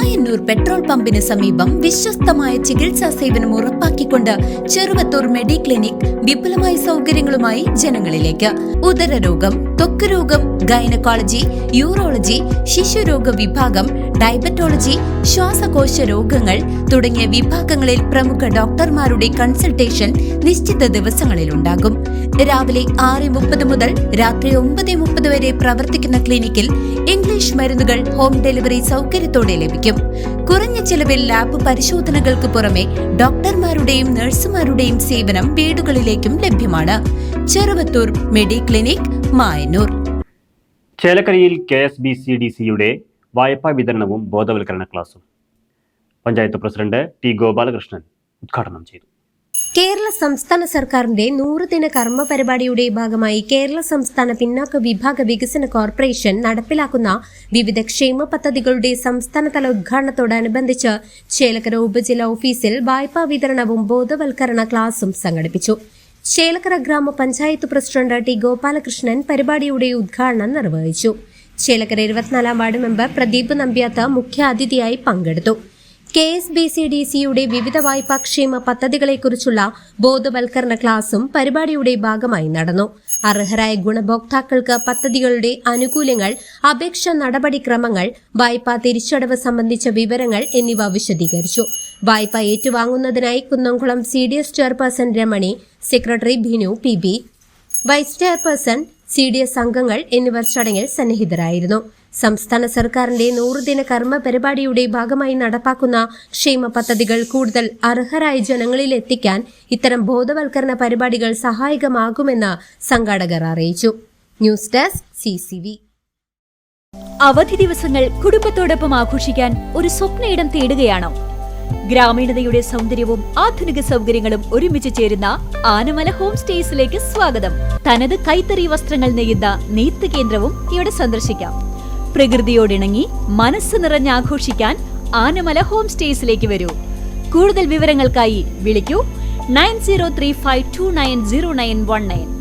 Mayannur petrol പമ്പിന് സമീപം വിശ്വസ്തമായ ചികിത്സാ സേവനം ഉറപ്പാക്കിക്കൊണ്ട് ചെറുവത്തൂർ മെഡിക്ലിനിക് വിപുലമായ സൗകര്യങ്ങളുമായി ജനങ്ങളിലേക്ക്. ഉദരരോഗം, ത്വക്ക് രോഗം, ഗൈനക്കോളജി, യൂറോളജി, ശിശുരോഗ വിഭാഗം, ഡയബറ്റോളജി, ശ്വാസകോശ രോഗങ്ങൾ തുടങ്ങിയ വിഭാഗങ്ങളിൽ പ്രമുഖ ഡോക്ടർമാരുടെ കൺസൾട്ടേഷൻ നിശ്ചിത ദിവസങ്ങളിൽ ഉണ്ടാകും. രാവിലെ 6:30 മുതൽ രാത്രി 9:30 വരെ പ്രവർത്തിക്കുന്ന ക്ലിനിക്കിൽ ഇംഗ്ലീഷ് മരുന്നുകൾ ഹോം ഡെലിവറി സൗകര്യത്തോടെ ലഭിക്കും. കുറഞ്ഞ ചെലവിൽ ലാബ് പരിശോധനകൾക്ക് പുറമെ ഡോക്ടർമാരുടെയും നഴ്സുമാരുടെയും സേവനം വീടുകളിലേക്കും ലഭ്യമാണ്. ചെറുവത്തൂർ മെഡിക്ലിനിക്, മായന്നൂർ. ചേലക്കരയിൽ KSBCDCയുടെ വായ്പാ വിതരണവും ബോധവൽക്കരണ ക്ലാസും പഞ്ചായത്ത് പ്രസിഡന്റ് ടി ഗോപാലകൃഷ്ണൻ ഉദ്ഘാടനം ചെയ്തു. കേരള സംസ്ഥാന സർക്കാരിന്റെ 100 ദിന കർമ്മ പരിപാടിയുടെ ഭാഗമായി കേരള സംസ്ഥാന പിന്നാക്ക വിഭാഗ വികസന കോർപ്പറേഷൻ നടപ്പിലാക്കുന്ന വിവിധ ക്ഷേമ പദ്ധതികളുടെ സംസ്ഥാനതല ഉദ്ഘാടനത്തോടനുബന്ധിച്ച് ചേലക്കര ഉപജില്ലാ ഓഫീസിൽ വായ്പാ വിതരണവും ബോധവൽക്കരണ ക്ലാസും സംഘടിപ്പിച്ചു. ചേലക്കര ഗ്രാമപഞ്ചായത്ത് പ്രസിഡന്റ് ടി ഗോപാലകൃഷ്ണൻ പരിപാടിയുടെ ഉദ്ഘാടനം നിർവഹിച്ചു. ചേലക്കര 24 വാർഡ് മെമ്പർ പ്രദീപ് നമ്പ്യാത്ത മുഖ്യാതിഥിയായി പങ്കെടുത്തു. KSBCDCയുടെ വിവിധ വായ്പാക്ഷേമ പദ്ധതികളെക്കുറിച്ചുള്ള ബോധവൽക്കരണ ക്ലാസും പരിപാടിയുടെ ഭാഗമായി നടന്നു. അർഹരായ ഗുണഭോക്താക്കൾക്ക് പദ്ധതികളുടെ ആനുകൂല്യങ്ങൾ, അപേക്ഷാ നടപടിക്രമങ്ങൾ, വായ്പാ തിരിച്ചടവ് സംബന്ധിച്ച വിവരങ്ങൾ എന്നിവ വിശദീകരിച്ചു. വായ്പ ഏറ്റുവാങ്ങുന്നതിനായി Kunnamkulam CDS chairperson Ramani, secretary Binu PB, vice chairperson, CDS അംഗങ്ങൾ എന്നിവർ ചടങ്ങിൽ സന്നിഹിതരായിരുന്നു. സംസ്ഥാന സർക്കാരിന്റെ 100 ദിന കർമ്മ പരിപാടിയുടെ ഭാഗമായി നടപ്പാക്കുന്ന ക്ഷേമ പദ്ധതികൾ കൂടുതൽ അർഹരായ ജനങ്ങളിൽ എത്തിക്കാൻ ഇത്തരം ബോധവൽക്കരണ പരിപാടികൾ സഹായകമാകുമെന്ന് സംഘാടകർ അറിയിച്ചു. News desk CCV. അവധി ദിവസങ്ങൾ കുടുംബത്തോടൊപ്പം ആഘോഷിക്കാൻ ഒരു സ്വപ്നയിടം തേടുകയാണോ? ഗ്രാമീണതയുടെ സൗന്ദര്യവും ആധുനിക സൗകര്യങ്ങളും ഒരുമിച്ച് ചേരുന്ന ആനമല ഹോം സ്റ്റേസിലേക്ക് സ്വാഗതം. തനത് കൈത്തറി വസ്ത്രങ്ങൾ നെയ്യുന്ന നെയ്ത്ത് കേന്ദ്രവും ഇവിടെ സന്ദർശിക്കാം. പ്രകൃതിയോടിണങ്ങി മനസ്സ് നിറഞ്ഞാഘോഷിക്കാൻ ആനമല ഹോം സ്റ്റേസിലേക്ക് വരൂ. കൂടുതൽ വിവരങ്ങൾക്കായി വിളിക്കൂ 9035290919.